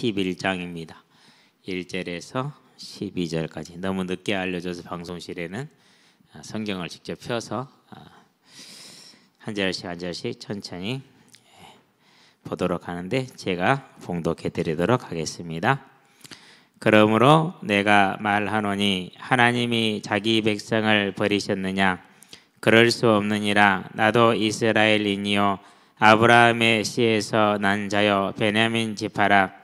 11장입니다. 1절에서 12절까지. 너무 늦게 알려줘서 방송실에는 성경을 직접 펴서 한 절씩 한 절씩 천천히 보도록 하는데 제가 봉독해 드리도록 하겠습니다. 그러므로 내가 말하노니 하나님이 자기 백성을 버리셨느냐? 그럴 수 없느니라. 나도 이스라엘인이요 아브라함의 씨에서 난 자여 베냐민 지파라.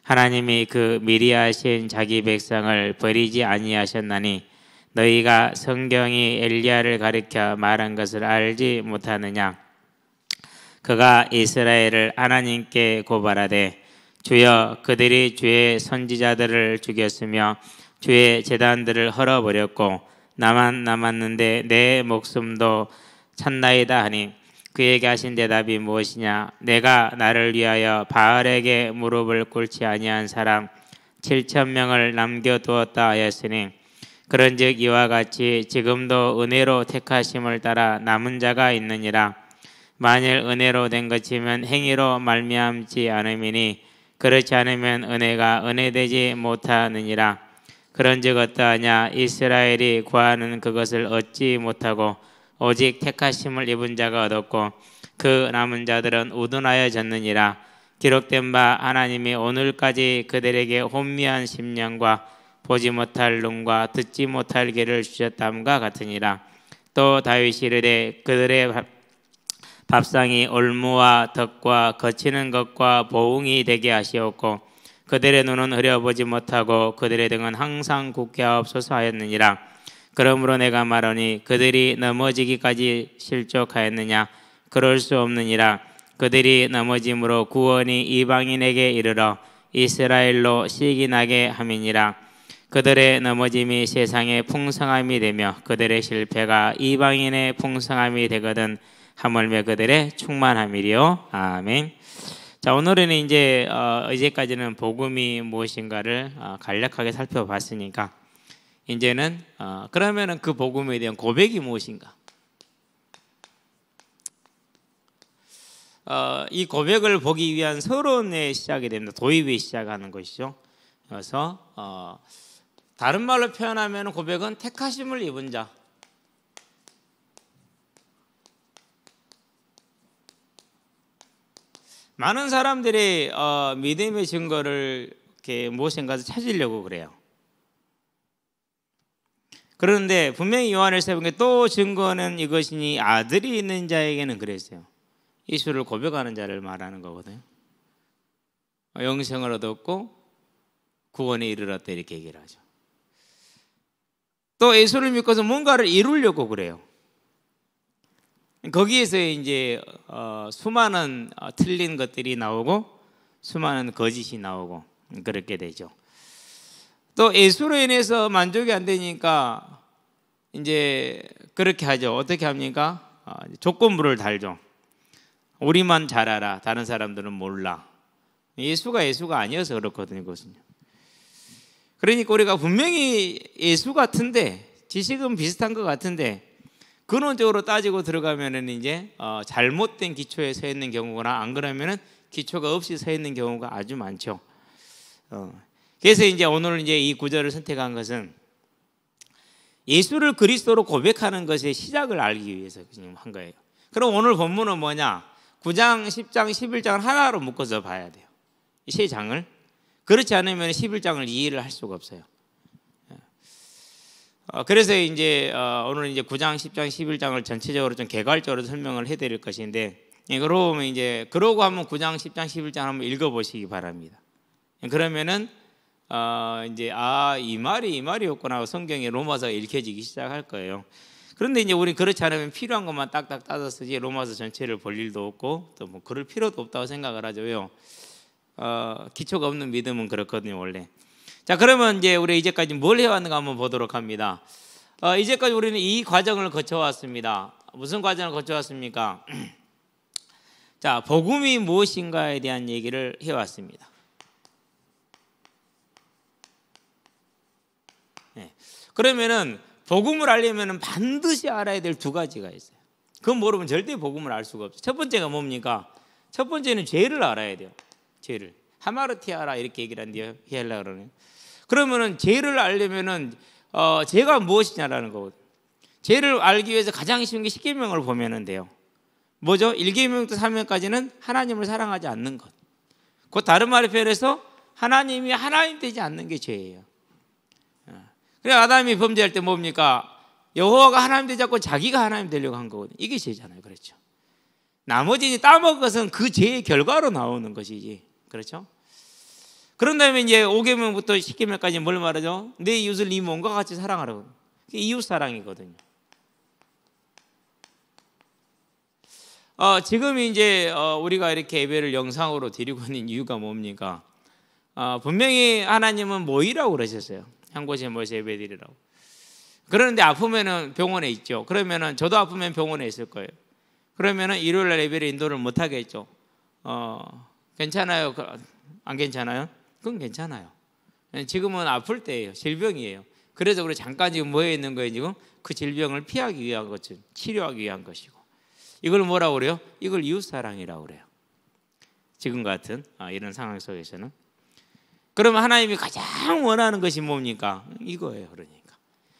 하나님이 그 미리 하신 자기 백성을 버리지 아니하셨나니 너희가 성경이 엘리야를 가리켜 말한 것을 알지 못하느냐? 그가 이스라엘을 하나님께 고발하되 주여 그들이 주의 선지자들을 죽였으며 주의 제단들을 헐어버렸고 나만 남았는데 내 목숨도 찼나이다 하니 그에게 하신 대답이 무엇이냐? 내가 나를 위하여 바알에게 무릎을 꿇지 아니한 사람 7,000명을 남겨두었다 하였으니 그런즉 이와 같이 지금도 은혜로 택하심을 따라 남은 자가 있느니라. 만일 은혜로 된 것이면 행위로 말미암지 않음이니 그렇지 않으면 은혜가 은혜되지 못하느니라. 그런즉 어떠하냐? 이스라엘이 구하는 그것을 얻지 못하고 오직 택하심을 입은 자가 얻었고 그 남은 자들은 우둔하여졌느니라. 기록된 바 하나님이 오늘까지 그들에게 혼미한 심령과 보지 못할 눈과 듣지 못할 귀를 주셨담과 같으니라. 또 다윗이 이르되 그들의 밥상이 올무와 덕과 거치는 것과 보응이 되게 하시었고 그들의 눈은 흐려보지 못하고 그들의 등은 항상 굳게 하옵소서 하였느니라. 그러므로 내가 말하니 그들이 넘어지기까지 실족하였느냐? 그럴 수 없느니라. 그들이 넘어짐으로 구원이 이방인에게 이르러 이스라엘로 시기나게 함이니라. 그들의 넘어짐이 세상의 풍성함이 되며 그들의 실패가 이방인의 풍성함이 되거든 하물며 그들의 충만함이리요. 아멘. 자, 오늘은 이제까지는 복음이 무엇인가를 간략하게 살펴봤으니까 이제는 그러면은 그 복음에 대한 고백이 무엇인가? 이 고백을 보기 위한 서론의 시작이 됩니다. 도입이 시작하는 것이죠. 그래서 다른 말로 표현하면 고백은 택하심을 입은 자. 많은 사람들이 믿음의 증거를 이렇게 무엇인가 찾으려고 그래요. 그런데 분명히 요한일서에 보면 또 증거는 이것이니 아들이 있는 자에게는 그랬어요. 예수를 고백하는 자를 말하는 거거든요. 영생을 얻었고 구원에 이르렀다 이렇게 얘기를 하죠. 또 예수를 믿고서 뭔가를 이루려고 그래요. 거기에서 이제 수많은 틀린 것들이 나오고 수많은 거짓이 나오고 그렇게 되죠. 또 예수로 인해서 만족이 안 되니까 이제 그렇게 하죠. 어떻게 합니까? 조건부를 달죠. 우리만 잘 알아. 다른 사람들은 몰라. 예수가 아니어서 그렇거든요. 그것은요. 그러니까 우리가 분명히 예수 같은데 지식은 비슷한 것 같은데 근원적으로 따지고 들어가면은 이제 잘못된 기초에 서 있는 경우거나 안 그러면은 기초가 없이 서 있는 경우가 아주 많죠. 그래서 이제 오늘 이제 이 구절을 선택한 것은 예수를 그리스도로 고백하는 것의 시작을 알기 위해서 한 거예요. 그럼 오늘 본문은 뭐냐? 9장, 10장, 11장을 하나로 묶어서 봐야 돼요. 이 세 장을. 그렇지 않으면 11장을 이해를 할 수가 없어요. 그래서 이제 오늘 이제 9장, 10장, 11장을 전체적으로 좀 개괄적으로 설명을 해드릴 것인데, 그러고 한번 9장, 10장, 11장 한번 읽어보시기 바랍니다. 그러면은 이제 이 말이었구나 하고 성경의 로마서가 읽혀지기 시작할 거예요. 그런데 이제 우리 그렇지 않으면 필요한 것만 딱딱 따서 쓰지 로마서 전체를 볼 일도 없고 또 뭐 그럴 필요도 없다고 생각을 하죠. 왜요? 기초가 없는 믿음은 그렇거든요, 원래. 자, 그러면 이제 우리 이제까지 뭘 해왔는가 한번 보도록 합니다. 이제까지 우리는 이 과정을 거쳐왔습니다. 무슨 과정을 거쳐왔습니까? 자, 복음이 무엇인가에 대한 얘기를 해왔습니다. 네. 그러면은 복음을 알려면 반드시 알아야 될 두 가지가 있어요. 그건 모르면 절대 복음을 알 수가 없어요. 첫 번째가 뭡니까? 첫 번째는 죄를 알아야 돼요. 죄를. 하마르티아라 이렇게 얘기를 한대요. 히엘라 그러네. 그러면은 죄를 알려면은 죄가 무엇이냐라는 거거든요. 죄를 알기 위해서 가장 쉬운 게 십계명을 보면은 돼요. 뭐죠? 1계명부터 3계명까지는 하나님을 사랑하지 않는 것. 그 다른 말에 표현해서 하나님이 하나님 되지 않는 게 죄예요. 그래 아담이 범죄할 때 뭡니까? 여호와가 하나님 되지 않고 자기가 하나님 되려고 한 거거든요. 이게 죄잖아요. 그렇죠? 나머지 따먹은 것은 그 죄의 결과로 나오는 것이지. 그렇죠? 그런 다음에 이제 5계명부터 10계명까지 뭘 말하죠? 내 이웃을 네 몸과 같이 사랑하라고. 그게 이웃 사랑이거든요. 지금 이제 우리가 이렇게 예배를 영상으로 드리고 있는 이유가 뭡니까? 분명히 하나님은 모이라고 그러셨어요. 한 곳에 모여서 예배 드리라고. 그런데 아프면은 병원에 있죠. 그러면은 저도 아프면 병원에 있을 거예요. 그러면은 일요일 날 예배를 인도를 못 하겠죠. 괜찮아요? 안 괜찮아요? 그건 괜찮아요. 지금은 아플 때예요. 질병이에요. 그래서 우리 잠깐 지금 모여 있는 거예요. 지금 그 질병을 피하기 위한 것을 치료하기 위한 것이고. 이걸 뭐라고 그래요? 이걸 이웃사랑이라고 그래요. 지금 같은 이런 상황 속에서는. 그러면 하나님이 가장 원하는 것이 뭡니까? 이거예요. 그러니까.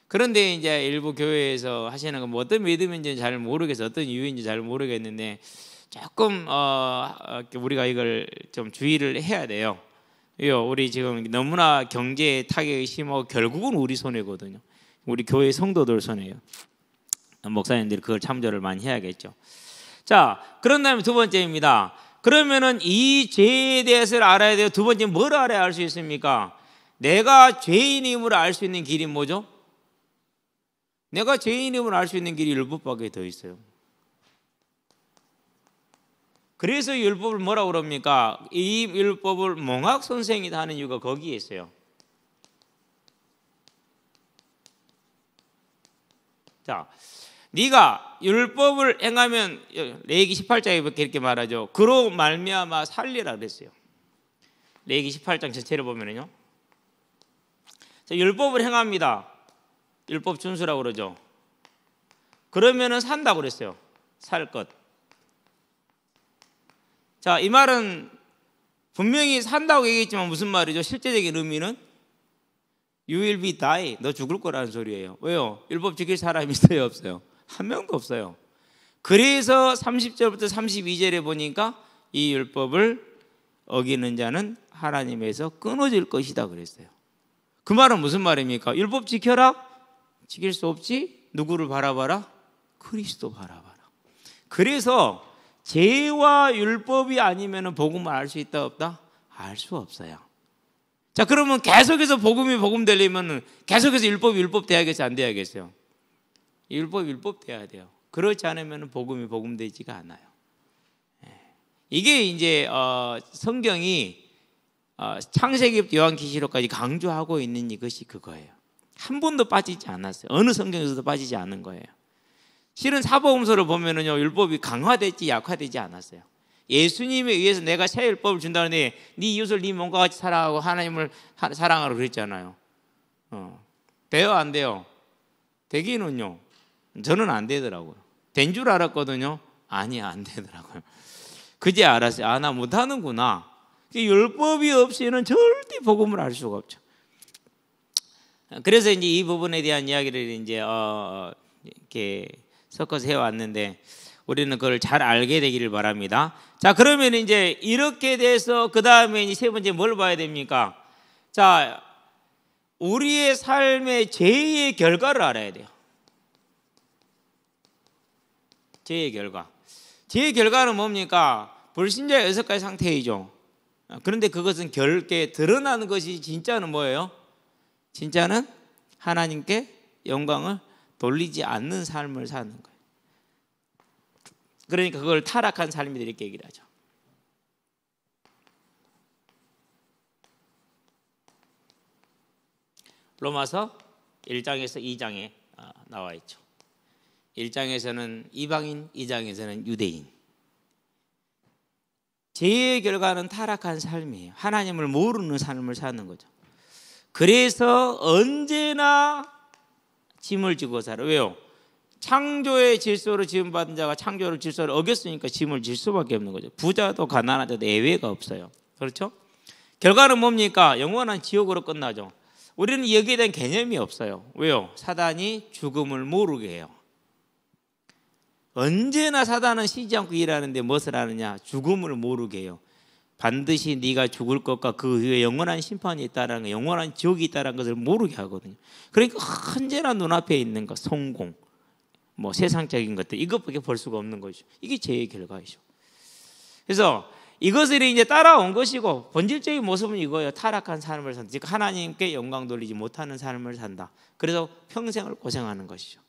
그런데 이제 일부 교회에서 하시는 건 뭐 어떤 믿음인지는 잘 모르겠어요. 어떤 이유인지 잘 모르겠는데 조금 우리가 이걸 좀 주의를 해야 돼요. 우리 지금 너무나 경제에 타격이 심하고 결국은 우리 손해거든요. 우리 교회 성도들 손해예요. 목사님들이 그걸 참조를 많이 해야겠죠. 자, 그런 다음에 두 번째입니다. 그러면은 이 죄에 대해서 알아야 돼요. 두 번째 뭘 알아야 알 수 있습니까? 내가 죄인임을 알 수 있는 길이 뭐죠? 내가 죄인임을 알 수 있는 길이 율법밖에 더 있어요. 그래서 이 율법을 뭐라고 그럽니까? 이 율법을 몽학 선생이 하는 이유가 거기에 있어요. 자, 네가 율법을 행하면 레위기 18장에 이렇게 말하죠. 그로 말미암아 살리라 그랬어요. 레위기 18장 전체를 보면은요. 자, 율법을 행합니다. 율법 준수라고 그러죠. 그러면은 산다고 그랬어요. 살 것. 자, 이 말은 분명히 산다고 얘기했지만 무슨 말이죠? 실제적인 의미는 You will be die. 너 죽을 거라는 소리예요. 왜요? 율법 지킬 사람이 있어요? 없어요? 한 명도 없어요. 그래서 30절부터 32절에 보니까 이 율법을 어기는 자는 하나님에서 끊어질 것이다 그랬어요. 그 말은 무슨 말입니까? 율법 지켜라? 지킬 수 없지? 누구를 바라봐라? 그리스도 바라봐라. 그래서 죄와 율법이 아니면 복음을 알 수 있다 없다? 알 수 없어요. 자, 그러면 계속해서 복음이 복음 되려면 계속해서 율법이 율법 돼야겠어요? 안 돼야겠어요? 율법이 율법 돼야 돼요. 그렇지 않으면 복음이 복음 되지가 않아요. 이게 이제 성경이 창세기부터 요한계시록까지 강조하고 있는 이것이 그거예요. 한 번도 빠지지 않았어요. 어느 성경에서도 빠지지 않은 거예요. 실은 사복음서를 보면은요, 율법이 강화되지 약화되지 않았어요. 예수님에 의해서 내가 새 율법을 준다는데 네 이웃을 네 몸과 같이 사랑하고 하나님을 사랑하라 그랬잖아요. 돼요 안 돼요? 되기는요, 저는 안 되더라고요. 된 줄 알았거든요. 아니야, 안 되더라고요. 그제 알았어요. 아, 나 못하는구나. 율법이 없이는 절대 복음을 알 수가 없죠. 그래서 이제 이 부분에 대한 이야기를 이제 이렇게 섞어서 해왔는데 우리는 그걸 잘 알게 되기를 바랍니다. 자, 그러면 이제 이렇게 돼서 그 다음에 이제 세 번째 뭘 봐야 됩니까? 자, 우리의 삶의 죄의 결과를 알아야 돼요. 죄의 결과. 죄의 결과는 뭡니까? 불신자의 6가지 상태이죠. 그런데 그것은 결계 드러나는 것이 진짜는 뭐예요? 진짜는 하나님께 영광을 돌리지 않는 삶을 사는 거예요. 그러니까 그걸 타락한 삶이다 이렇게 얘기를 하죠. 로마서 1장에서 2장에 나와 있죠. 1장에서는 이방인, 2장에서는 유대인. 죄의 결과는 타락한 삶이에요. 하나님을 모르는 삶을 사는 거죠. 그래서 언제나 짐을 지고 살아. 왜요? 창조의 질서로 지음받은 자가 창조의 질서를 어겼으니까 짐을 질 수밖에 없는 거죠. 부자도 가난한 자도 예외가 없어요. 그렇죠? 결과는 뭡니까? 영원한 지옥으로 끝나죠. 우리는 여기에 대한 개념이 없어요. 왜요? 사단이 죽음을 모르게 해요. 언제나 사단은 쉬지 않고 일하는데 무엇을 하느냐? 죽음을 모르게 해요. 반드시 네가 죽을 것과 그 후에 영원한 심판이 있다는 거, 영원한 지옥이 있다는 것을 모르게 하거든요. 그러니까 언제나 눈앞에 있는 것, 성공, 뭐 세상적인 것들, 이것밖에 볼 수가 없는 거죠. 이게 죄의 결과이죠. 그래서 이것을 이제 따라온 것이고, 본질적인 모습은 이거예요. 타락한 삶을 산다. 즉 하나님께 영광 돌리지 못하는 삶을 산다. 그래서 평생을 고생하는 것이죠.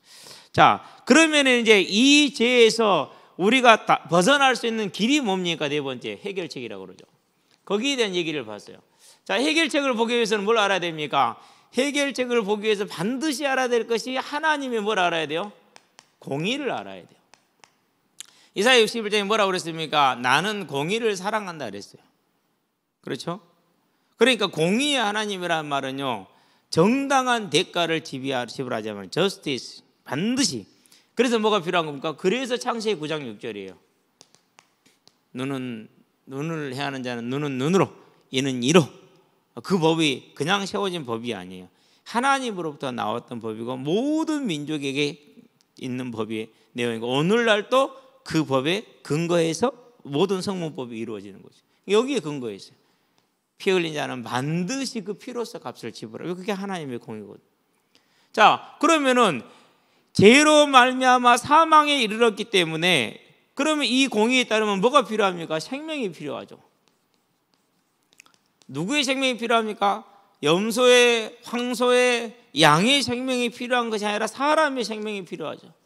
자, 그러면 이제 이 죄에서 우리가 벗어날 수 있는 길이 뭡니까? 네 번째, 해결책이라고 그러죠. 거기에 대한 얘기를 봤어요. 자, 해결책을 보기 위해서는 뭘 알아야 됩니까? 해결책을 보기 위해서 반드시 알아야 될 것이 하나님의 뭘 알아야 돼요? 공의를 알아야 돼요. 이사야 61장에 뭐라고 그랬습니까? 나는 공의를 사랑한다 그랬어요. 그렇죠? 그러니까 공의의 하나님이라는 말은요, 정당한 대가를 지불하자면 justice, 반드시. 그래서 뭐가 필요한 겁니까? 그래서 창세기 9장 6절이에요. 눈을 해하는 자는 눈은 눈으로, 이는 이로. 그 법이 그냥 세워진 법이 아니에요. 하나님으로부터 나왔던 법이고 모든 민족에게 있는 법이 내용이고, 오늘날도 그 법에 근거해서 모든 성문법이 이루어지는 거죠. 여기에 근거해 있어요. 피 흘린 자는 반드시 그 피로서 값을 지불하고, 그게 하나님의 공의거든요. 자, 그러면은 죄로 말미암아 사망에 이르렀기 때문에, 그러면 이 공의에 따르면 뭐가 필요합니까? 생명이 필요하죠. 누구의 생명이 필요합니까? 염소의, 황소의, 양의 생명이 필요한 것이 아니라 사람의 생명이 필요하죠.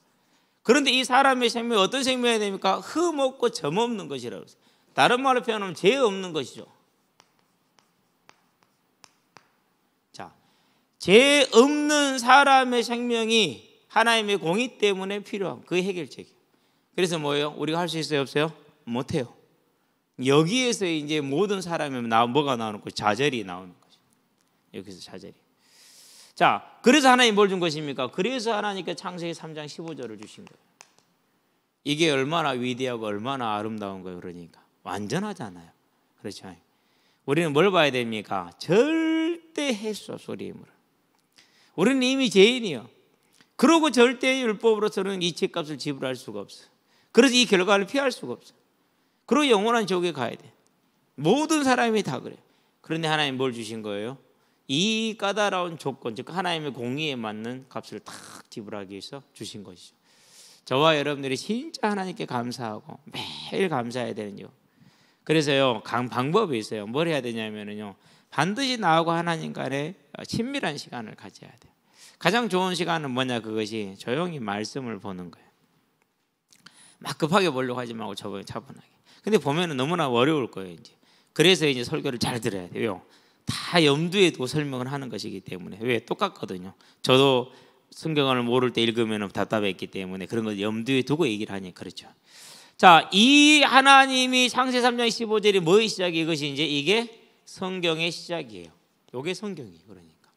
그런데 이 사람의 생명이 어떤 생명이 됩니까? 흠 없고 점 없는 것이라고 했어요. 다른 말로 표현하면 죄 없는 것이죠. 자, 죄 없는 사람의 생명이 하나님의 공의 때문에 필요한 그 해결책이에요. 그래서 뭐예요? 우리가 할 수 있어요? 없어요? 못해요. 여기에서 이제 모든 사람이 뭐가 나오는 거죠? 좌절이 나오는 거죠. 여기서 좌절이. 자, 그래서 하나님 뭘 준 것입니까? 그래서 하나님께 창세기 3장 15절을 주신 거예요. 이게 얼마나 위대하고 얼마나 아름다운 거예요. 그러니까 완전하잖아요. 그렇죠? 우리는 뭘 봐야 됩니까? 절대 횟수 없이 우리의 힘으로. 우리는 이미 죄인이요. 그러고 절대 율법으로서는 이 죄값을 지불할 수가 없어요. 그래서 이 결과를 피할 수가 없어요. 그리고 영원한 지옥에 가야 돼. 모든 사람이 다 그래요. 그런데 하나님 뭘 주신 거예요? 이 까다로운 조건, 즉 하나님의 공의에 맞는 값을 딱 지불하기 위해서 주신 것이죠. 저와 여러분들이 진짜 하나님께 감사하고 매일 감사해야 되는 이유. 그래서요, 방법이 있어요. 뭘 해야 되냐면요, 반드시 나하고 하나님 간에 친밀한 시간을 가져야 돼요. 가장 좋은 시간은 뭐냐? 그것이 조용히 말씀을 보는 거예요. 막 급하게 보려고 하지 말고 차분하게. 근데 보면은 너무나 어려울 거예요, 이제. 그래서 이제 설교를 잘 들어야 돼요. 다 염두에 두고 설명을 하는 것이기 때문에. 왜? 똑같거든요. 저도 성경을 모를 때 읽으면 답답했기 때문에 그런 걸 염두에 두고 얘기를 하니 그렇죠. 자, 이 하나님이 창세기 3장 15절이 뭐의 시작이 이것이 이제 이게 성경의 시작이에요. 이게 성경이에요. 그러니까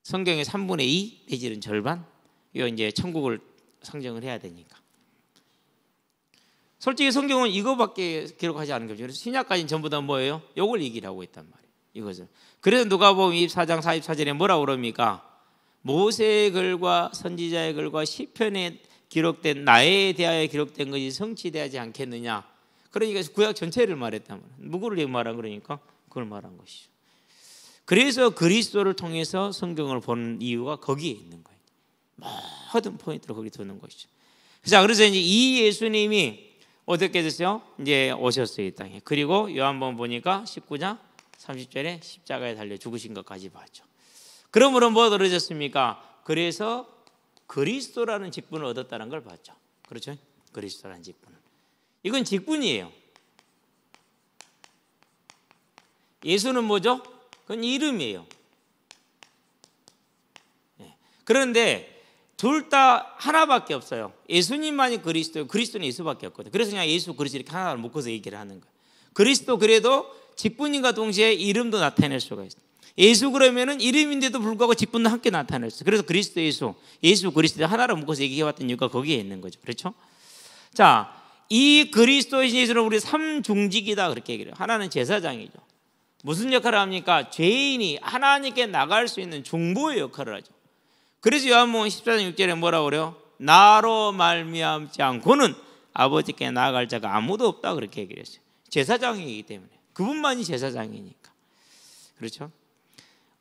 성경의 3분의 2 내지는 절반, 이거 이제 천국을 상정을 해야 되니까. 솔직히 성경은 이거밖에 기록하지 않은 거죠. 그래서 신약까지는 전부 다 뭐예요? 이걸 얘기를 하고 있단 말이에요. 이것을. 그래서 누가복음 24장 44절에 뭐라고 그럽니까? 모세의 글과 선지자의 글과 시편에 기록된 나에 대하여 기록된 것이 성취되지 않겠느냐. 그러니까 구약 전체를 말했단 말이에요. 누구를 말한 그러니까 그걸 말한 것이죠. 그래서 그리스도를 통해서 성경을 보는 이유가 거기에 있는 거예요. 모든 포인트를 거기 두는 것이죠. 자, 그래서 이제 이 예수님이 어떻게 됐어요? 이제 오셨어요, 이 땅에. 그리고 요한복음 보니까 19장 30절에 십자가에 달려 죽으신 것까지 봤죠. 그러므로 뭐 얻어졌습니까? 그래서 그리스도라는 직분을 얻었다는 걸 봤죠. 그렇죠? 그리스도라는 직분. 이건 직분이에요. 예수는 뭐죠? 그건 이름이에요. 그런데 둘 다 하나밖에 없어요. 예수님만이 그리스도예요. 그리스도는 예수밖에 없거든요. 그래서 그냥 예수 그리스도 이렇게 하나를 묶어서 얘기를 하는 거예요. 그리스도 그래도 직분인과 동시에 이름도 나타낼 수가 있어요. 예수 그러면은 이름인데도 불구하고 직분도 함께 나타낼 수 있어요. 그래서 그리스도 예수 그리스도 하나를 묶어서 얘기해왔던 이유가 거기에 있는 거죠. 그렇죠? 자, 이 그리스도이신 예수는 우리 삼중직이다 그렇게 얘기를 해요. 하나는 제사장이죠. 무슨 역할을 합니까? 죄인이 하나님께 나갈 수 있는 중보의 역할을 하죠. 그래서 요한복음 14장 6절에 뭐라고 그래요? 나로 말미암지 않고는 아버지께 나아갈 자가 아무도 없다 그렇게 얘기를 했어요. 제사장이기 때문에 그분만이 제사장이니까. 그렇죠?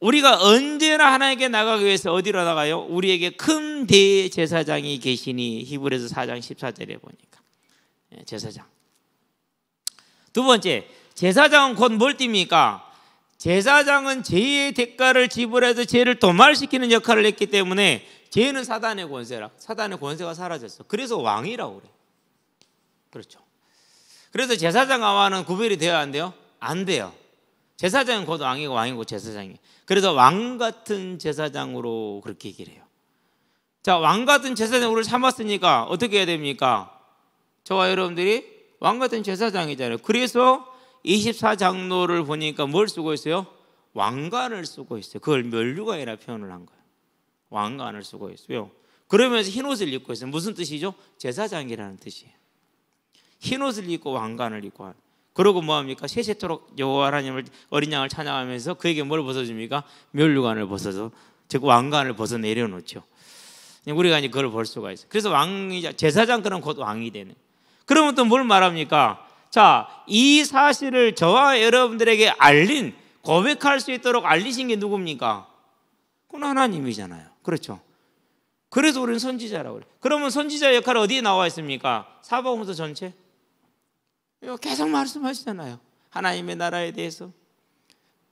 우리가 언제나 하나님께 나가기 위해서 어디로 나가요? 우리에게 큰 대제사장이 계시니 히브리서 4장 14절에 보니까 제사장. 두 번째, 제사장은 곧 뭘 띱니까? 제사장은 죄의 대가를 지불해서 죄를 도말시키는 역할을 했기 때문에 죄는 사단의 권세라. 사단의 권세가 사라졌어. 그래서 왕이라고 그래. 그렇죠. 그래서 제사장과 왕은 구별이 돼야 안 돼요? 안 돼요. 제사장은 곧 왕이고 왕이고 제사장이. 그래서 왕 같은 제사장으로 그렇게 얘기를 해요. 자, 왕 같은 제사장으로 삼았으니까 어떻게 해야 됩니까? 저와 여러분들이 왕 같은 제사장이잖아요. 그래서 24장로를 보니까 뭘 쓰고 있어요? 왕관을 쓰고 있어요. 그걸 면류관이라 표현을 한 거예요. 왕관을 쓰고 있어요. 그러면서 흰옷을 입고 있어요. 무슨 뜻이죠? 제사장이라는 뜻이에요. 흰옷을 입고 왕관을 입고 하는. 그러고 뭐합니까? 세세토록 여호와 하나님을 어린 양을 찬양하면서 그에게 뭘 벗어줍니까? 면류관을 벗어서 즉 왕관을 벗어 내려놓죠. 우리가 이제 그걸 볼 수가 있어요. 그래서 왕이자 제사장 그럼 곧 왕이 되는. 그러면 또 뭘 말합니까? 자, 이 사실을 저와 여러분들에게 알린 고백할 수 있도록 알리신 게 누굽니까? 그건 하나님이잖아요. 그렇죠? 그래서 우리는 선지자라고 그래요. 그러면 선지자 역할은 어디에 나와 있습니까? 사복음서 전체? 계속 말씀하시잖아요. 하나님의 나라에 대해서,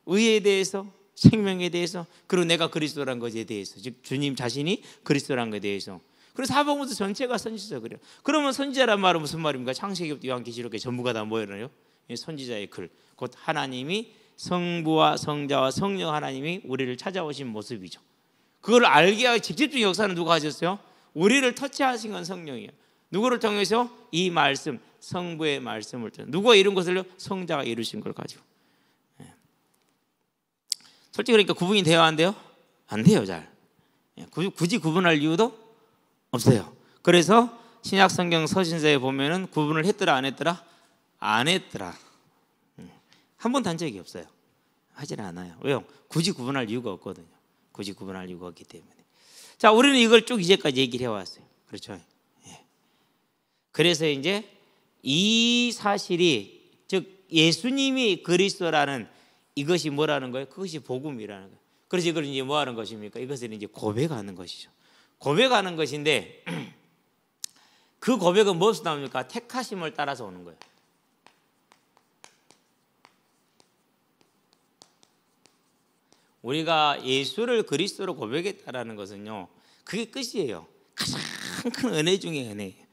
의에 대해서, 생명에 대해서, 그리고 내가 그리스도란 것에 대해서, 즉 주님 자신이 그리스도란 것에 대해서. 그래서 사복음서 전체가 선지자 그래요. 그러면 선지자란 말은 무슨 말입니까? 창세기부터 요한계시록에 전부가 다 뭐예요? 선지자의 글. 곧 하나님이 성부와 성자와 성령 하나님이 우리를 찾아오신 모습이죠. 그걸 알게 하기 직접적인 역사는 누가 하셨어요? 우리를 터치하신 건 성령이에요. 누구를 통해서? 이 말씀, 성부의 말씀을 통해서. 누가 이룬 것을요? 성자가 이루신 걸 가지고. 솔직히 그러니까 구분이 돼야 안 돼요? 안 돼요, 잘. 굳이 구분할 이유도 없어요. 그래서 신약 성경 서신서에 보면은 구분을 했더라 안 했더라? 안 했더라. 한 번도 한 적이 없어요. 하지는 않아요. 왜요? 굳이 구분할 이유가 없거든요. 굳이 구분할 이유가 없기 때문에. 자, 우리는 이걸 쭉 이제까지 얘기를 해왔어요. 그렇죠? 예. 그래서 이제 이 사실이 즉 예수님이 그리스도라는 이것이 뭐라는 거예요? 그것이 복음이라는 거예요. 그래서 이걸 이제 뭐 하는 것입니까? 이것을 이제 고백하는 것이죠. 고백하는 것인데 그 고백은 무엇으로 나옵니까? 택하심을 따라서 오는 거예요. 우리가 예수를 그리스도로 고백했다라는 것은요, 그게 끝이에요. 가장 큰 은혜 중에 은혜예요.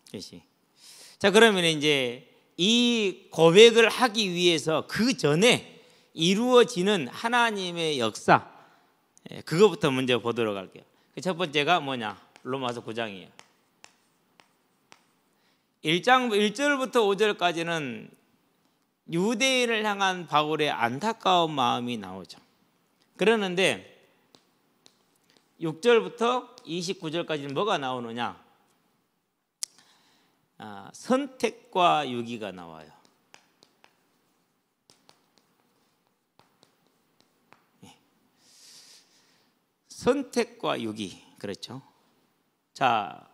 그렇지? 자, 그러면 이제 이 고백을 하기 위해서 그 전에 이루어지는 하나님의 역사, 그거부터 먼저 보도록 할게요. 첫 번째가 뭐냐? 로마서 9장이에요. 1장 1절부터 5절까지는 유대인을 향한 바울의 안타까운 마음이 나오죠. 그러는데 6절부터 29절까지는 뭐가 나오느냐? 선택과 유기가 나와요. 선택과 유기. 그렇죠? 자,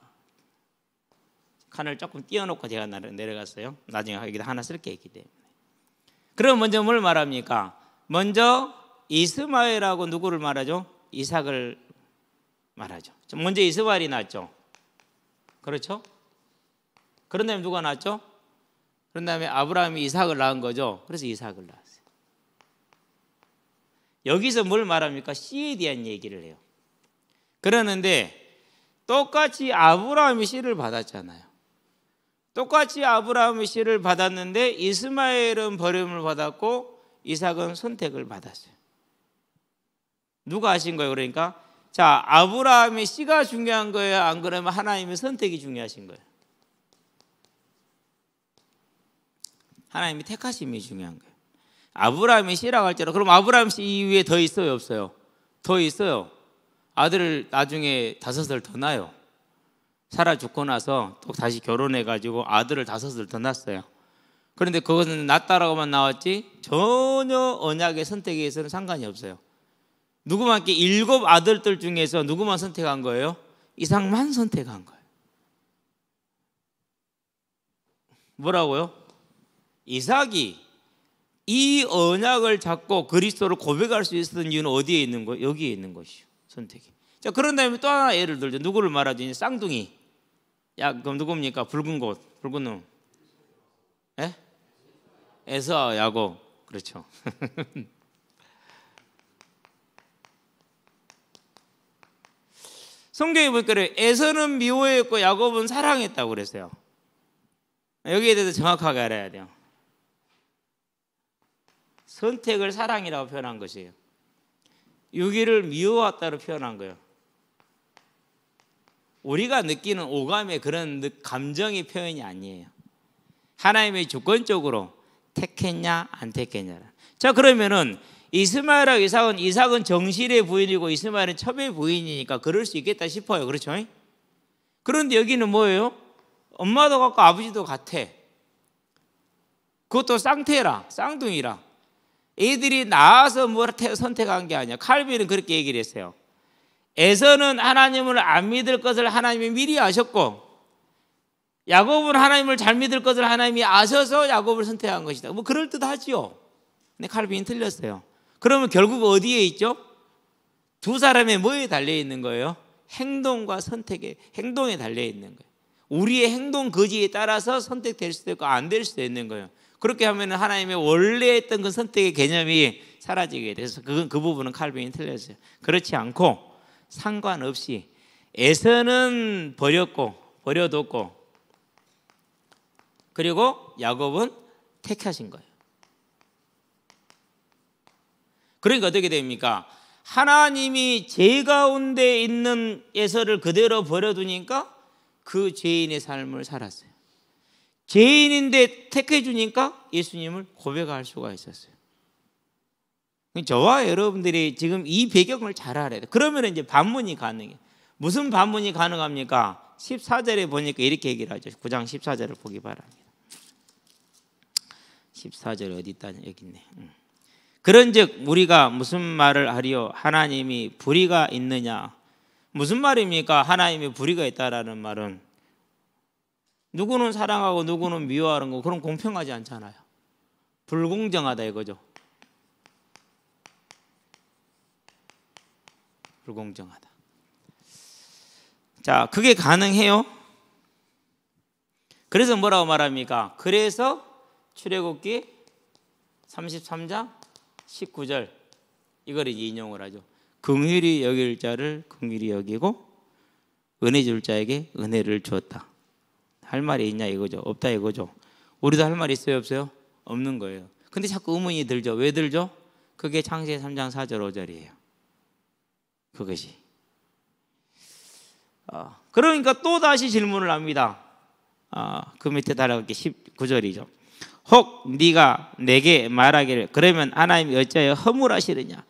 칸을 조금 띄워놓고 제가 내려갔어요. 나중에 여기다 하나 쓸 게 있기 때문에. 그럼 먼저 뭘 말합니까? 먼저 이스마엘하고 누구를 말하죠? 이삭을 말하죠. 먼저 이스마엘이 낳았죠. 그렇죠? 그런 다음에 누가 낳았죠? 그런 다음에 아브라함이 이삭을 낳은 거죠. 그래서 이삭을 낳았어요. 여기서 뭘 말합니까? 씨에 대한 얘기를 해요. 그러는데 똑같이 아브라함이 씨를 받았잖아요. 똑같이 아브라함이 씨를 받았는데 이스마엘은 버림을 받았고 이삭은 선택을 받았어요. 누가 하신 거예요? 그러니까 자, 아브라함의 씨가 중요한 거예요? 안 그러면 하나님의 선택이 중요하신 거예요? 하나님이 택하심이 중요한 거예요. 아브라함이 씨라고 할지라도 그럼 아브라함 씨 이후에 더 있어요? 없어요? 더 있어요. 아들을 나중에 5을 더 낳아요. 사라 죽고 나서 또 다시 결혼해가지고 아들을 5을 더 낳았어요. 그런데 그것은 낫다라고만 나왔지 전혀 언약의 선택에서는 상관이 없어요. 누구만 이렇게 7 아들들 중에서 누구만 선택한 거예요? 이삭만 선택한 거예요. 뭐라고요? 이삭이 이 언약을 잡고 그리스도를 고백할 수 있었던 이유는 어디에 있는 거예요? 여기에 있는 것이요. 선택이. 자, 그런 다음에 또 하나 예를 들죠. 누구를 말하지? 쌍둥이. 야, 그럼 누굽니까? 붉은 곳, 붉은 놈. 예? 에서, 야곱. 그렇죠. 성경에 보니까 에서는 미워했고 야곱은 사랑했다고 그랬어요. 여기에 대해서 정확하게 알아야 돼요. 선택을 사랑이라고 표현한 것이에요. 유기를 미워했다로 표현한 거예요. 우리가 느끼는 오감의 그런 감정의 표현이 아니에요. 하나님의 주권적으로 택했냐 안 택했냐. 자, 그러면은 이스마엘하고 이삭은 정실의 부인이고 이스마엘은 첩의 부인이니까 그럴 수 있겠다 싶어요. 그렇죠? 그런데 여기는 뭐예요? 엄마도 같고 아버지도 같아. 그것도 쌍태라, 쌍둥이라. 애들이 낳아서 뭘 선택한 게 아니야. 칼빈은 그렇게 얘기를 했어요. 에서는 하나님을 안 믿을 것을 하나님이 미리 아셨고, 야곱은 하나님을 잘 믿을 것을 하나님이 아셔서 야곱을 선택한 것이다. 뭐 그럴듯하지요. 근데 칼빈이 틀렸어요. 그러면 결국 어디에 있죠? 두 사람의 뭐에 달려 있는 거예요? 행동과 선택에, 행동에 달려 있는 거예요. 우리의 행동 거지에 따라서 선택될 수도 있고 안 될 수도 있는 거예요. 그렇게 하면 하나님의 원래 했던 그 선택의 개념이 사라지게 돼서 그 부분은 칼빈이 틀렸어요. 그렇지 않고 상관없이 에서는 버려뒀고 그리고 야곱은 택하신 거예요. 그러니까 어떻게 됩니까? 하나님이 죄 가운데 있는 에서를 그대로 버려두니까 그 죄인의 삶을 살았어요. 죄인인데 택해 주니까 예수님을 고백할 수가 있었어요. 저와 여러분들이 지금 이 배경을 잘 알아야 돼요. 그러면 이제 반문이 가능해요. 무슨 반문이 가능합니까? 14절에 보니까 이렇게 얘기를 하죠. 9장 14절을 보기 바랍니다. 14절 어디 있다? 여기 있네. 그런즉 우리가 무슨 말을 하리요? 하나님이 불의가 있느냐? 무슨 말입니까? 하나님이 불의가 있다라는 말은 누구는 사랑하고 누구는 미워하는 거, 그럼 공평하지 않잖아요. 불공정하다 이거죠. 불공정하다. 자, 그게 가능해요? 그래서 뭐라고 말합니까? 그래서 출애굽기 33장 19절 이걸 이제 인용을 하죠. 긍휼히 여길 자를 긍휼히 여기고 은혜 줄 자에게 은혜를 주었다. 할 말이 있냐 이거죠. 없다 이거죠. 우리도 할 말 있어요 없어요? 없는 거예요. 근데 자꾸 의문이 들죠. 왜 들죠? 그게 창세기 3장 4절 5절이에요. 그것이. 그러니까 또 다시 질문을 합니다. 그 밑에 따라가기 19절이죠. 혹 네가 내게 말하기를 그러면 하나님이 어찌하여 허물하시느냐.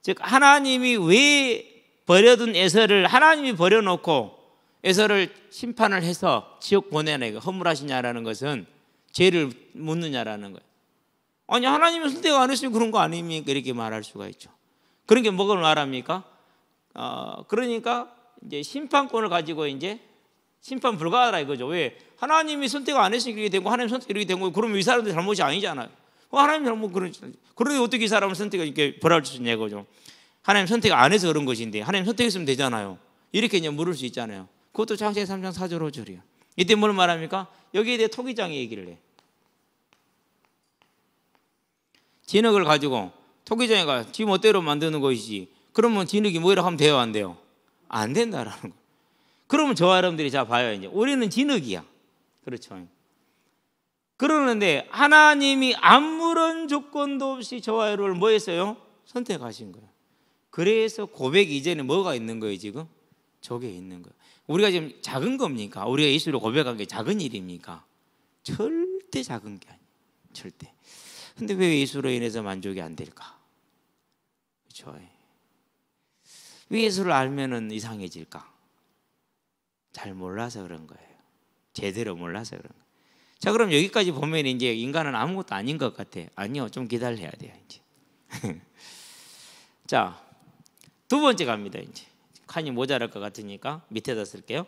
즉 하나님이 왜 버려둔 에서를 하나님이 버려놓고 에서를 심판을 해서 지옥 보내는 허물하시냐라는 것은 죄를 묻느냐라는 거예요. 아니 하나님은 선택 안 했으면 그런 거 아닙니까? 이렇게 말할 수가 있죠. 그러니까 뭐를 말합니까? 그러니까 이제 심판권을 가지고 이제 심판 불가하다 이거죠. 왜? 하나님이 선택 안 했으니까 이렇게 된 거, 하나님 선택 이렇게 된 거, 그러면 이 사람들 잘못이 아니잖아요. 하나님 잘못 그런데 어떻게 이 사람을 선택을 이렇게 벌할 수 있냐 이거죠. 하나님 선택 안 해서 그런 것인데 하나님 선택했으면 되잖아요. 이렇게 그냥 물을 수 있잖아요. 그것도 창세기 3장 4절 5절이에요. 이때 뭘 말합니까? 여기에 대해 토기장이 얘기를 해. 진흙을 가지고 토기장이가 지 멋대로 만드는 것이지. 그러면 진흙이 뭐라고 하면 돼요 안 돼요? 안 된다라는 거. 그러면 저와 여러분들이 자 봐요. 이제 우리는 진흙이야. 그렇죠. 그러는데 하나님이 아무런 조건도 없이 저와 여러분을 뭐 했어요? 선택하신 거예요. 그래서 고백 이전에 뭐가 있는 거예요 지금? 저게 있는 거예요. 우리가 지금 작은 겁니까? 우리가 예수를 고백한 게 작은 일입니까? 절대 작은 게 아니에요. 절대. 근데 왜 예수로 인해서 만족이 안 될까? 그렇죠. 왜 예수를 알면은 이상해질까? 잘 몰라서 그런 거예요. 제대로 몰라서 그런 거예요. 자, 그럼 여기까지 보면 이제 인간은 아무것도 아닌 것 같아. 아니요, 좀 기다려야 돼요 이제. 자, 두 번째 갑니다. 이제 칸이 모자랄 것 같으니까 밑에다 쓸게요.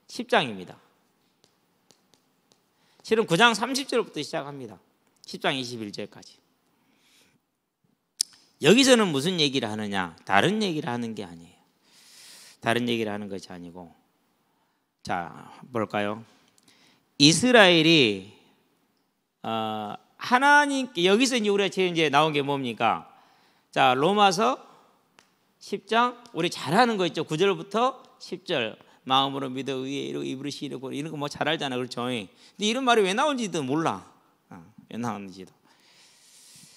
10장입니다. 실은 9장 30절부터 시작합니다. 10장 21절까지. 여기서는 무슨 얘기를 하느냐? 다른 얘기를 하는 게 아니에요. 다른 얘기를 하는 것이 아니고, 자, 볼까요? 이스라엘이 하나님께, 여기서 이제 우리가 제일 이제 나온 게 뭡니까? 자, 로마서 10장 우리 잘하는 거 있죠. 9절부터 10절. 마음으로 믿어 의에 이르고 입으로 시르고 이런 거 뭐 잘 알잖아, 그렇죠? 근데 이런 말이 왜 나온지도 몰라. 왜 나오는지도.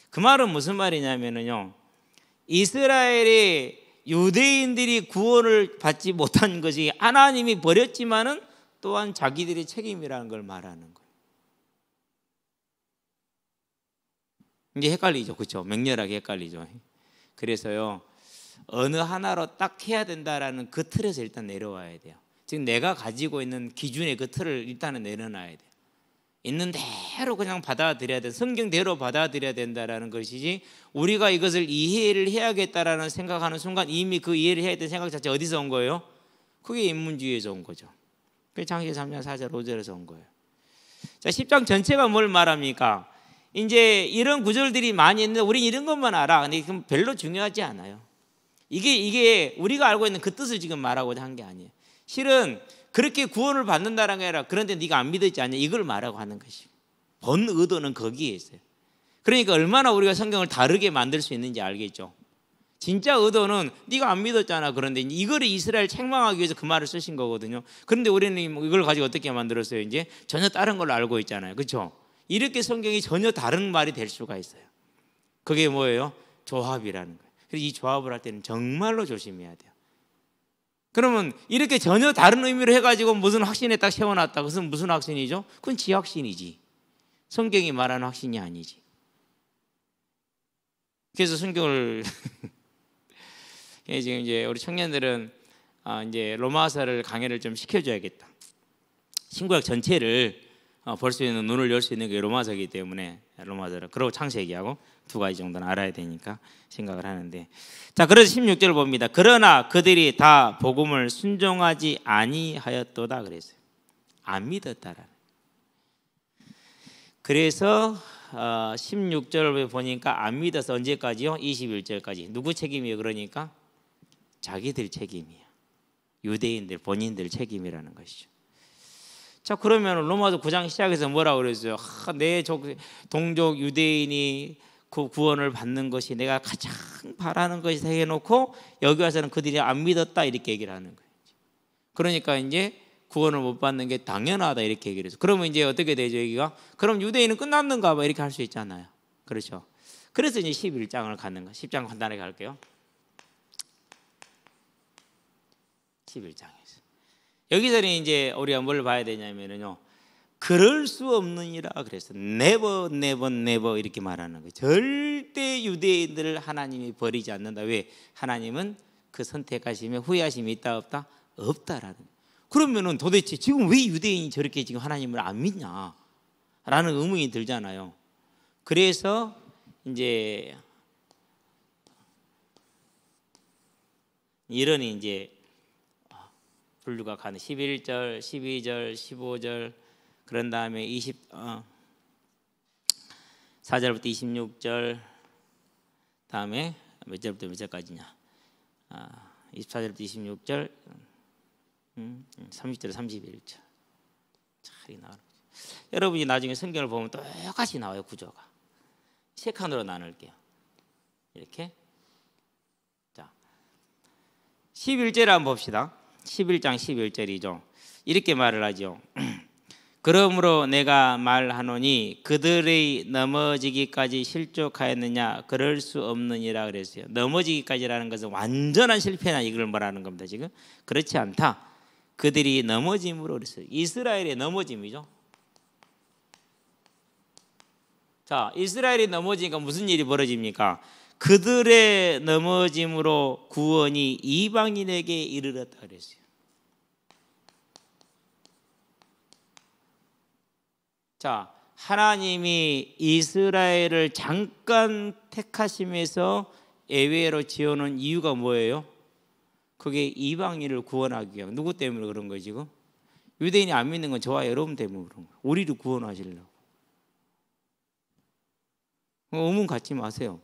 그 말은 무슨 말이냐면요, 이스라엘이 유대인들이 구원을 받지 못한 것이 하나님이 버렸지만은 또한 자기들의 책임이라는 걸 말하는 거예요. 이제 헷갈리죠, 그렇죠? 맹렬하게 헷갈리죠. 그래서요, 어느 하나로 딱 해야 된다라는 그 틀에서 일단 내려와야 돼요. 지금 내가 가지고 있는 기준의 그 틀을 일단은 내려놔야 돼요. 있는 대로 그냥 받아들여야 돼. 성경대로 받아들여야 된다라는 것이지, 우리가 이것을 이해를 해야겠다라는 생각하는 순간 이미 그 이해를 해야 되는 생각 자체 어디서 온 거예요? 그게 인문주의에서 온 거죠. 창세기 3장 4절 5절에서 온 거예요. 자, 10장 전체가 뭘 말합니까? 이제 이런 구절들이 많이 있는데 우리는 이런 것만 알아. 근데 그건 별로 중요하지 않아요. 이게 우리가 알고 있는 그 뜻을 지금 말하고자 한 게 아니에요. 실은 그렇게 구원을 받는다는 게 아니라, 그런데 네가 안 믿었지 않냐, 이걸 말하고 하는 것이고, 본 의도는 거기에 있어요. 그러니까 얼마나 우리가 성경을 다르게 만들 수 있는지 알겠죠. 진짜 의도는 네가 안 믿었잖아. 그런데 이거를 이스라엘 책망하기 위해서 그 말을 쓰신 거거든요. 그런데 우리는 이걸 가지고 어떻게 만들었어요? 이제 전혀 다른 걸로 알고 있잖아요, 그렇죠? 이렇게 성경이 전혀 다른 말이 될 수가 있어요. 그게 뭐예요? 조합이라는 거예요. 그래서 이 조합을 할 때는 정말로 조심해야 돼요. 그러면 이렇게 전혀 다른 의미로 해가지고 무슨 확신에 딱 세워놨다. 그것은 무슨 확신이죠? 그건 지 확신이지. 성경이 말하는 확신이 아니지. 그래서 성경을 지금 이제 우리 청년들은 이제 로마서를 강의를 좀 시켜줘야겠다. 신구약 전체를 볼 수 있는, 눈을 열 수 있는 게 로마서이기 때문에 로마서를, 그리고 창세기하고 두 가지 정도는 알아야 되니까 생각을 하는데, 자, 그래서 16절을 봅니다. 그러나 그들이 다 복음을 순종하지 아니하였도다 그랬어요. 안 믿었다라는. 그래서 16절을 보니까 안 믿어서 언제까지요? 21절까지. 누구 책임이에요? 그러니까 자기들 책임이에요. 유대인들 본인들 책임이라는 것이죠. 자, 그러면 로마서 9장 시작해서 뭐라고 그랬어요? 내 동족 유대인이 그 구원을 받는 것이 내가 가장 바라는 것이 해놓고 여기 와서는 그들이 안 믿었다 이렇게 얘기를 하는 거예요. 그러니까 이제 구원을 못 받는 게 당연하다 이렇게 얘기를 해서, 그러면 이제 어떻게 되죠? 여기가 그럼 유대인은 끝났는가 봐 이렇게 할 수 있잖아요, 그렇죠? 그래서 이제 11장을 갖는 거예요. 10장 간단하게 갈게요. 11장에서 여기서는 이제 우리가 뭘 봐야 되냐면요, 그럴 수 없느니라 그랬어. never never never 이렇게 말하는 거예요. 절대 유대인들을 하나님이 버리지 않는다. 왜? 하나님은 그 선택하심에 후회하심이 있다 없다? 없다라는 거예요. 그러면은 도대체 지금 왜 유대인이 저렇게 지금 하나님을 안 믿냐 라는 의문이 들잖아요. 그래서 이제 이런 이제 분류가 가는 11절, 12절, 15절, 그런 다음에 4절부터 26절, 다음에 몇 절부터 몇 절까지냐? 24절부터 26절, 30절에서 31절. 잘 나와요. 여러분이 나중에 성경을 보면 똑같이 나와요, 구조가. 세 칸으로 나눌게요. 이렇게. 자, 11절 한번 봅시다. 11장 11절이죠. 이렇게 말을 하죠. 그러므로 내가 말하노니 그들의 넘어지기까지 실족하였느냐? 그럴 수 없느니라 그랬어요. 넘어지기까지라는 것은 완전한 실패나 이걸 말하는 겁니다. 지금 그렇지 않다. 그들이 넘어짐으로 그랬어요. 이스라엘의 넘어짐이죠. 자, 이스라엘이 넘어지니까 무슨 일이 벌어집니까? 그들의 넘어짐으로 구원이 이방인에게 이르렀다 그랬어요. 자, 하나님이 이스라엘을 잠깐 택하심에서 예외로 지어놓은 이유가 뭐예요? 그게 이방인을 구원하기 위한. 누구 때문에 그런 거예요 지금? 유대인이 안 믿는 건 저와 여러분 때문에 그런 거예요. 우리를 구원하시려고. 의문 갖지 마세요.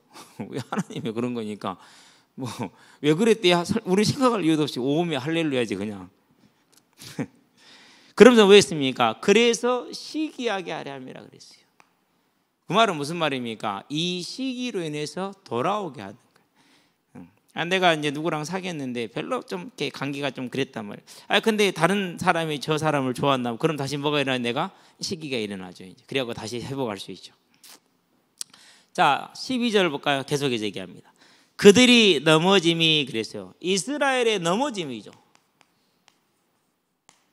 왜 하나님이 그런 거니까 뭐 왜 그랬대? 우리 생각할 이유도 없이 오면 할렐루야지 그냥. 그러면서 왜 했습니까? 그래서 시기하게 하려 함이라 그랬어요. 그 말은 무슨 말입니까? 이 시기로 인해서 돌아오게 하는 거예요. 내가 이제 누구랑 사귀었는데 별로 좀 이렇게 관계가 좀 그랬단 말이에요. 근데 다른 사람이 저 사람을 좋아한다면 그럼 다시 뭐가 일어나? 내가 시기가 일어나죠. 이제 그래갖고 다시 회복할 수 있죠. 자, 12절 볼까요? 계속해서 얘기합니다. 그들이 넘어짐이 그랬어요. 이스라엘의 넘어짐이죠.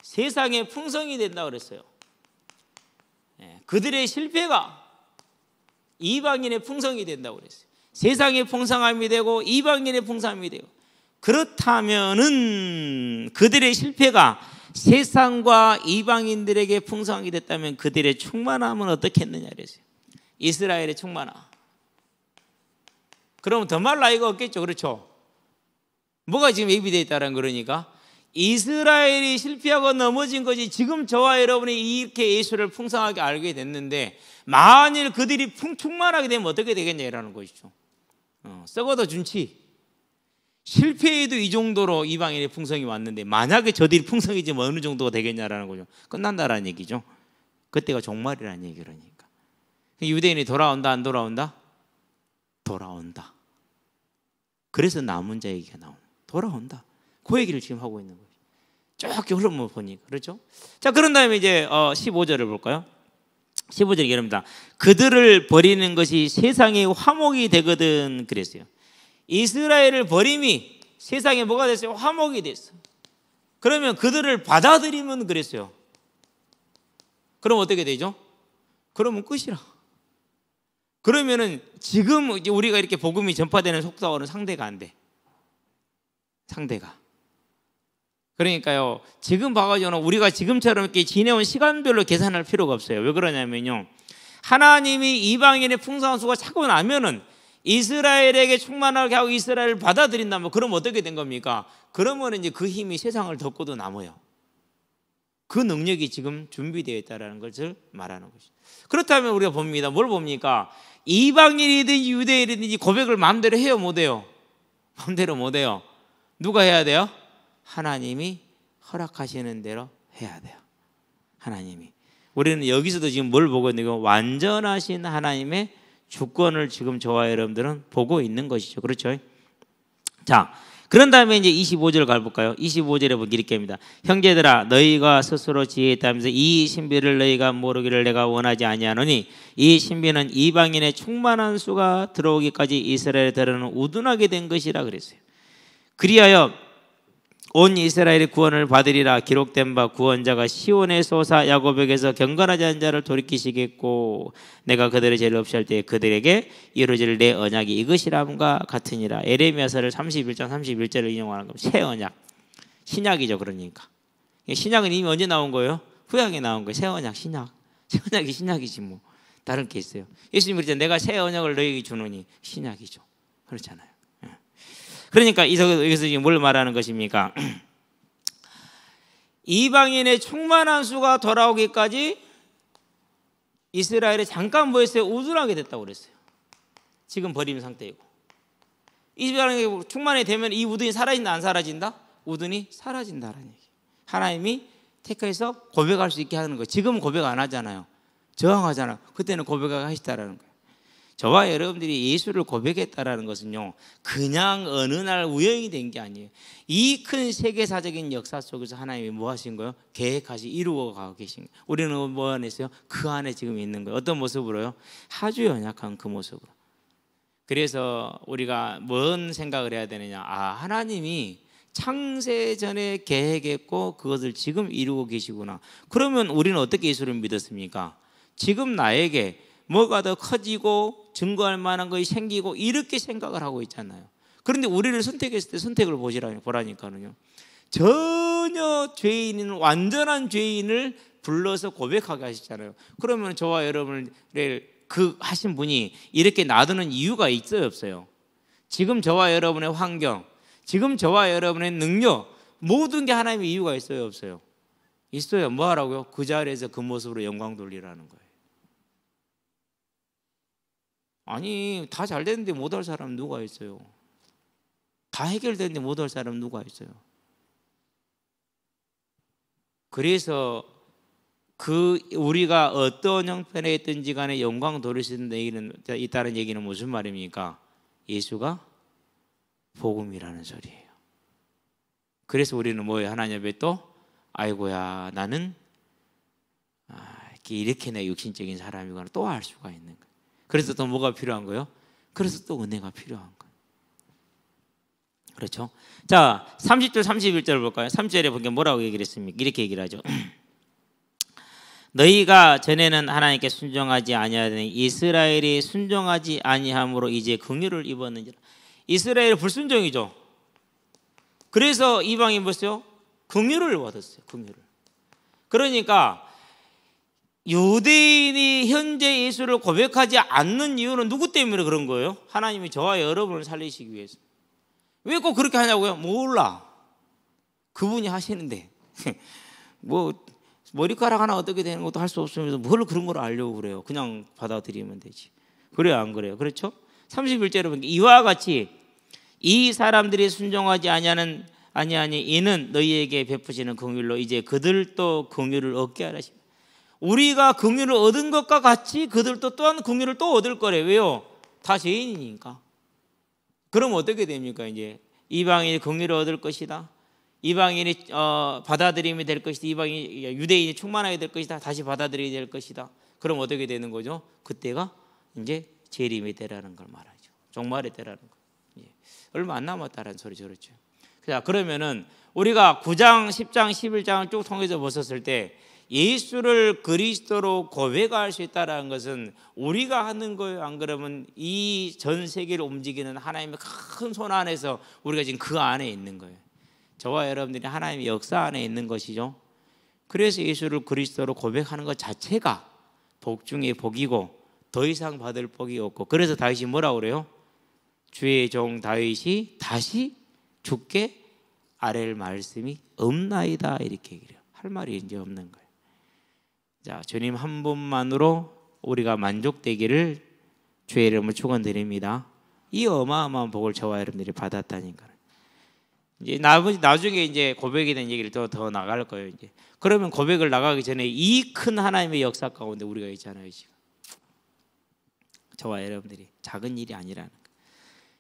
세상의 풍성이 된다고 그랬어요. 그들의 실패가 이방인의 풍성이 된다고 그랬어요. 세상의 풍성함이 되고 이방인의 풍성함이 되고, 그렇다면은 그들의 실패가 세상과 이방인들에게 풍성하게 됐다면 그들의 충만함은 어떻게 했느냐 그랬어요. 이스라엘의 충만함. 그러면 더 말 나위가 없겠죠. 그렇죠? 뭐가 지금 예비되어 있다는 거니까 이스라엘이 실패하고 넘어진 것이 지금 저와 여러분이 이렇게 예수를 풍성하게 알게 됐는데, 만일 그들이 충만하게 되면 어떻게 되겠냐라는 것이죠. 썩어도 준치. 실패해도 이 정도로 이방인의 풍성이 왔는데 만약에 저들이 풍성해지면 어느 정도가 되겠냐라는 거죠. 끝난다라는 얘기죠. 그때가 종말이라는 얘기. 그러니까 유대인이 돌아온다 안 돌아온다? 돌아온다. 그래서 남은 자 얘기가 나옵니다. 돌아온다. 그 얘기를 지금 하고 있는 거예요. 쭉 흘러보면 보니까. 그렇죠? 자, 그런 다음에 이제 15절을 볼까요? 15절이 이럽니다. 그들을 버리는 것이 세상의 화목이 되거든 그랬어요. 이스라엘을 버림이 세상에 뭐가 됐어요? 화목이 됐어요. 그러면 그들을 받아들이면 그랬어요. 그럼 어떻게 되죠? 그러면 끝이라. 그러면은 지금 우리가 이렇게 복음이 전파되는 속도하고는 상대가 안 돼. 상대가. 그러니까요, 지금 봐가지고는 우리가 지금처럼 이렇게 지내온 시간별로 계산할 필요가 없어요. 왜 그러냐면요, 하나님이 이방인의 풍성한 수가 차고 나면은 이스라엘에게 충만하게 하고 이스라엘을 받아들인다면, 그럼 어떻게 된 겁니까? 그러면 이제 그 힘이 세상을 덮고도 남아요. 그 능력이 지금 준비되어 있다는 것을 말하는 것이죠. 그렇다면 우리가 봅니다. 뭘 봅니까? 이방인이든지 유대인이든지 고백을 마음대로 해요, 못해요? 마음대로 못해요. 누가 해야 돼요? 하나님이 허락하시는 대로 해야 돼요. 하나님이. 우리는 여기서도 지금 뭘 보고 있는 거? 완전하신 하나님의 주권을 지금 저와 여러분들은 보고 있는 것이죠. 그렇죠? 자, 그런 다음에 이제 25절 가볼까요? 25절에 보기 이렇게 합니다. 형제들아, 너희가 스스로 지혜 있다면서 이 신비를 너희가 모르기를 내가 원하지 아니하노니, 이 신비는 이방인의 충만한 수가 들어오기까지 이스라엘에 들어는 우둔하게 된 것이라 그랬어요. 그리하여 온 이스라엘의 구원을 받으리라. 기록된 바 구원자가 시온의 소사 야곱에게서 경건하지 않은 자를 돌이키시겠고, 내가 그들의 죄를 없이할 때 그들에게 이루어질 내 언약이 이것이라함과 같으니라. 에레미야서를 31장 31절을 인용하는 겁니다. 새 언약. 신약이죠. 그러니까 신약은 이미 언제 나온 거예요? 후약에 나온 거예요. 새 언약, 신약. 새 언약이 신약이지 뭐 다른 게 있어요. 예수님이 그랬잖아요. 내가 새 언약을 너희에게 주노니. 신약이죠. 그렇잖아요. 그러니까 여기서 지금 뭘 말하는 것입니까? 이방인의 충만한 수가 돌아오기까지 이스라엘이 잠깐 뭐 했어요? 우둔하게 됐다고 그랬어요. 지금 버림 상태이고, 이스라엘이 충만이 되면 이 우둔이 사라진다 안 사라진다? 우둔이 사라진다라는 얘기. 하나님이 택해서 고백할 수 있게 하는 거예요. 지금은 고백 안 하잖아요. 저항하잖아요. 그때는 고백하시다라는 거예요. 저와 여러분들이 예수를 고백했다라는 것은요, 그냥 어느 날 우연히 된 게 아니에요. 이 큰 세계사적인 역사 속에서 하나님이 뭐 하신 거예요? 계획하시 이루어 가고 계신 거예요. 우리는 뭐 안에 있어요? 그 안에 지금 있는 거예요. 어떤 모습으로요? 아주 연약한 그 모습으로. 그래서 우리가 뭔 생각을 해야 되느냐? 하나님이 창세 전에 계획했고 그것을 지금 이루고 계시구나. 그러면 우리는 어떻게 예수를 믿었습니까? 지금 나에게 뭐가 더 커지고 증거할 만한 것이 생기고 이렇게 생각을 하고 있잖아요. 그런데 우리를 선택했을 때 선택을 보라니까요. 전혀 죄인인, 완전한 죄인을 불러서 고백하게 하셨잖아요. 그러면 저와 여러분을 그 하신 분이 이렇게 놔두는 이유가 있어요, 없어요? 지금 저와 여러분의 환경, 지금 저와 여러분의 능력, 모든 게 하나님의 이유가 있어요, 없어요? 있어요. 뭐 하라고요? 그 자리에서 그 모습으로 영광 돌리라는 거예요. 아니, 다 잘 됐는데 못할 사람 누가 있어요? 다 해결됐는데 못할 사람 누가 있어요? 그래서 우리가 어떤 형편에 있든지 간에 영광 돌릴 수 있다는 얘기는 무슨 말입니까? 예수가 복음이라는 소리예요. 그래서 우리는 뭐예요? 하나님 앞에 또 아이고야 나는 이렇게 내 육신적인 사람이구나 또 알 수가 있는 거예요. 그래서 또 뭐가 필요한 거예요? 그래서 또 은혜가 필요한 거예요. 그렇죠? 자, 30절 31절 볼까요? 3절에 보니까 뭐라고 얘기를 했습니까? 이렇게 얘기를 하죠. 너희가 전에는 하나님께 순종하지 아니하더니 이스라엘이 순종하지 아니함으로 이제 긍휼을 입었는지라. 이스라엘 불순종이죠. 그래서 이방인 보세요. 긍휼을 받았어요. 긍휼을. 그러니까 유대인이 현재 예수를 고백하지 않는 이유는 누구 때문에 그런 거예요? 하나님이 저와 여러분을 살리시기 위해서. 왜 꼭 그렇게 하냐고요? 몰라. 그분이 하시는데 뭐 머리카락 하나 어떻게 되는 것도 할 수 없으면서 뭘 그런 걸 알려고 그래요. 그냥 받아들이면 되지. 그래요, 안 그래요? 그렇죠? 31절에 보니까 이와 같이 이 사람들이 순종하지 아니하니 이는 너희에게 베푸시는 긍휼로 이제 그들도 긍휼을 얻게 하라. 우리가 긍휼을 얻은 것과 같이 그들도 또한 긍휼을 또 얻을 거래요. 왜요? 다 죄인이니까. 그럼 어떻게 됩니까? 이제 이방인이 긍휼을 얻을 것이다. 이방인이 받아들임이 될 것이다. 유대인이 충만하게 될 것이다. 다시 받아들이게 될 것이다. 그럼 어떻게 되는 거죠? 그때가 이제 재림의 때라는 걸 말하죠. 종말의 때라는 거. 얼마 안 남았다는 소리죠, 그렇죠? 자, 그러면은 우리가 9장, 10장, 11장을 쭉 통해서 보셨을 때 예수를 그리스도로 고백할 수 있다는 것은 우리가 하는 거예요? 안 그러면 이 전 세계를 움직이는 하나님의 큰 손 안에서 우리가 지금 그 안에 있는 거예요. 저와 여러분들이 하나님의 역사 안에 있는 것이죠. 그래서 예수를 그리스도로 고백하는 것 자체가 복 중에 복이고 더 이상 받을 복이 없고, 그래서 다윗이 뭐라고 그래요? 주의 종 다윗이 다시 주께 아랠 말씀이 없나이다, 이렇게 얘기해요. 할 말이 이제 없는 거예요. 자, 주님 한 분만으로 우리가 만족되기를 주의 이름으로 축원드립니다. 이 어마어마한 복을 저와 여러분들이 받았다니까요. 이제 나중에 이제 고백에 대한 얘기를 더 나갈 거예요. 이제 그러면 고백을 나가기 전에 이 큰 하나님의 역사 가운데 우리가 있잖아요. 지금 저와 여러분들이 작은 일이 아니라는 거예요.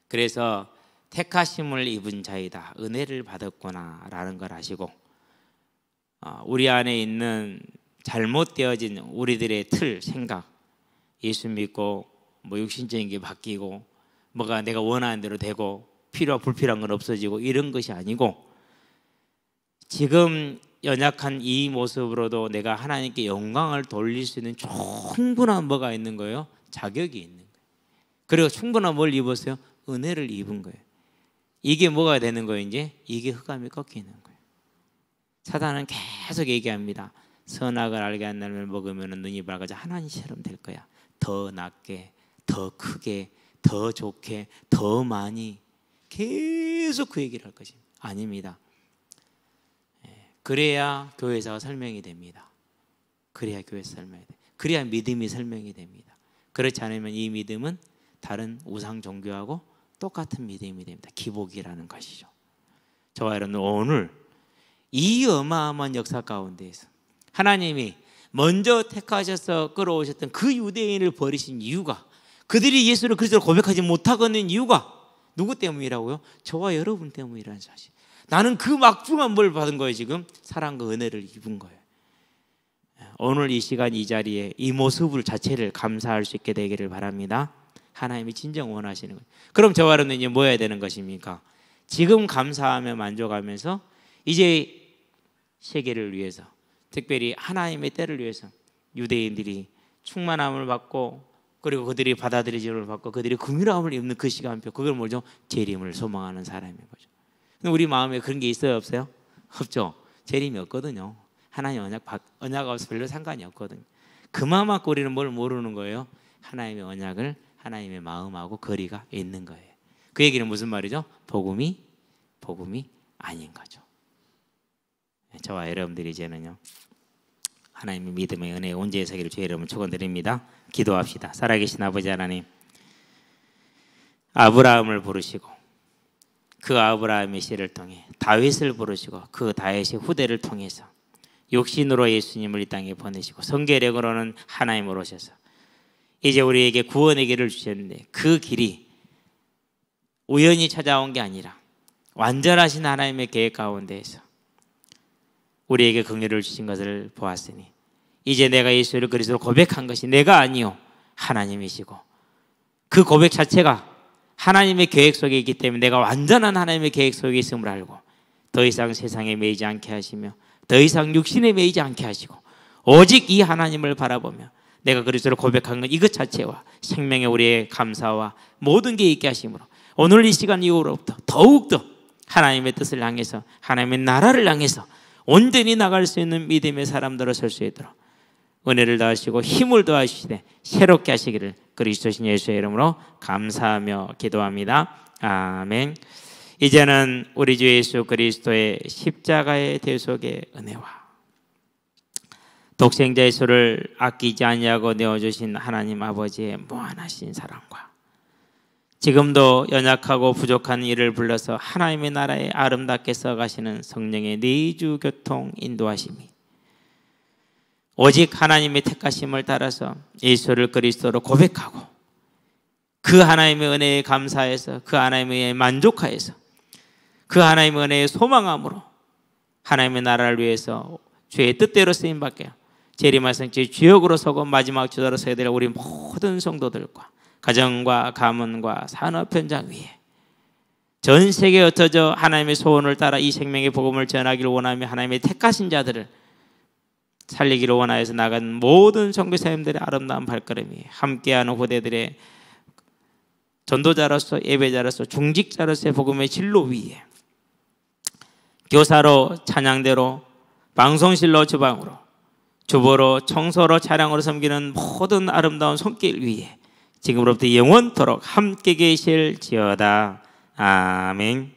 그래서 택하심을 입은 자이다, 은혜를 받았구나라는 걸 아시고, 우리 안에 있는 잘못되어진 우리들의 틀, 생각, 예수 믿고 뭐 육신적인 게 바뀌고 뭐가 내가 원하는 대로 되고 필요하고 불필요한 건 없어지고 이런 것이 아니고, 지금 연약한 이 모습으로도 내가 하나님께 영광을 돌릴 수 있는 충분한 뭐가 있는 거예요? 자격이 있는 거예요. 그리고 충분한 뭘 입었어요? 은혜를 입은 거예요. 이게 뭐가 되는 거예요? 이제 이게 흑암이 꺾이는 거예요. 사단은 계속 얘기합니다. 선악을 알게 한 날을 먹으면 눈이 밝아져 하나님처럼 될 거야. 더 낫게, 더 크게, 더 좋게, 더 많이, 계속 그 얘기를 할 것입니다. 아닙니다. 그래야 교회사가 설명이 됩니다. 그래야 교회사 설명이 돼. 그래야 믿음이 설명이 됩니다. 그렇지 않으면 이 믿음은 다른 우상 종교하고 똑같은 믿음이 됩니다. 기복이라는 것이죠. 저와 여러분, 오늘 이 어마어마한 역사 가운데에서 하나님이 먼저 택하셔서 끌어오셨던 그 유대인을 버리신 이유가, 그들이 예수를 그리스도로 고백하지 못하고는 이유가 누구 때문이라고요? 저와 여러분 때문이라는 사실. 나는 그 막중한 뭘 받은 거예요. 지금 사랑과 은혜를 입은 거예요. 오늘 이 시간 이 자리에 이 모습을 자체를 감사할 수 있게 되기를 바랍니다. 하나님이 진정 원하시는 거예요. 그럼 저와 여러분은 이제 뭐 해야 되는 것입니까? 지금 감사하며 만족하면서 이제 세계를 위해서, 특별히 하나님의 때를 위해서 유대인들이 충만함을 받고, 그리고 그들이 받아들이짐을 받고 그들이 긍휼함을 입는 그 시간표, 그걸 뭐죠? 재림을 소망하는 사람인 거죠. 근데 우리 마음에 그런 게 있어요, 없어요? 없죠. 재림이 없거든요. 하나님 언약하고 별로 상관이 없거든요. 그만 맞고 우리는 뭘 모르는 거예요? 하나님의 언약을, 하나님의 마음하고 거리가 있는 거예요. 그 얘기는 무슨 말이죠? 복음이 아닌 거죠. 저와 여러분들이 이제는요, 하나님의 믿음의 은혜의 온전히 서기를 주의 이름으로 축원드립니다. 기도합시다. 살아계신 아버지 하나님, 아브라함을 부르시고 그 아브라함의 씨를 통해 다윗을 부르시고 그 다윗의 후대를 통해서 육신으로 예수님을 이 땅에 보내시고 성계력으로는 하나님으로 오셔서 이제 우리에게 구원의 길을 주셨는데, 그 길이 우연히 찾아온 게 아니라 완전하신 하나님의 계획 가운데에서 우리에게 긍휼을 주신 것을 보았으니, 이제 내가 예수를 그리스도로 고백한 것이 내가 아니요 하나님이시고, 그 고백 자체가 하나님의 계획 속에 있기 때문에 내가 완전한 하나님의 계획 속에 있음을 알고 더 이상 세상에 매이지 않게 하시며 더 이상 육신에 매이지 않게 하시고 오직 이 하나님을 바라보며 내가 그리스도를 고백한 것 이것 자체와 생명의 우리의 감사와 모든 게 있게 하심으로 오늘 이 시간 이후로부터 더욱더 하나님의 뜻을 향해서, 하나님의 나라를 향해서 온전히 나갈 수 있는 믿음의 사람들로 설 수 있도록 은혜를 더하시고 힘을 더하시되 새롭게 하시기를 그리스도신 예수의 이름으로 감사하며 기도합니다. 아멘. 이제는 우리 주 예수 그리스도의 십자가의 대속의 은혜와 독생자 예수를 아끼지 아니하고 내어주신 하나님 아버지의 무한하신 사랑과 지금도 연약하고 부족한 이를 불러서 하나님의 나라에 아름답게 써가시는 성령의 내주 교통 인도하심이 오직 하나님의 택하심을 따라서 예수를 그리스도로 고백하고 그 하나님의 은혜에 감사해서 그 하나님의 은혜에 만족하여서 그 하나님의 은혜에 소망함으로 하나님의 나라를 위해서 주의 뜻대로 쓰임받게 재림하신 주의 주역으로 서고 마지막 주자로 서야 될 우리 모든 성도들과 가정과 가문과 산업 현장 위에 전 세계에 흩어져 하나님의 소원을 따라 이 생명의 복음을 전하기를 원하며 하나님의 택하신 자들을 살리기를 원하여서 나간 모든 선교사님들의 아름다운 발걸음이 함께하는 후대들의 전도자로서 예배자로서 중직자로서의 복음의 진로 위에 교사로 찬양대로 방송실로 주방으로 주보로 청소로 차량으로 섬기는 모든 아름다운 손길 위에 지금으로부터 영원토록 함께 계실지어다. 아멘.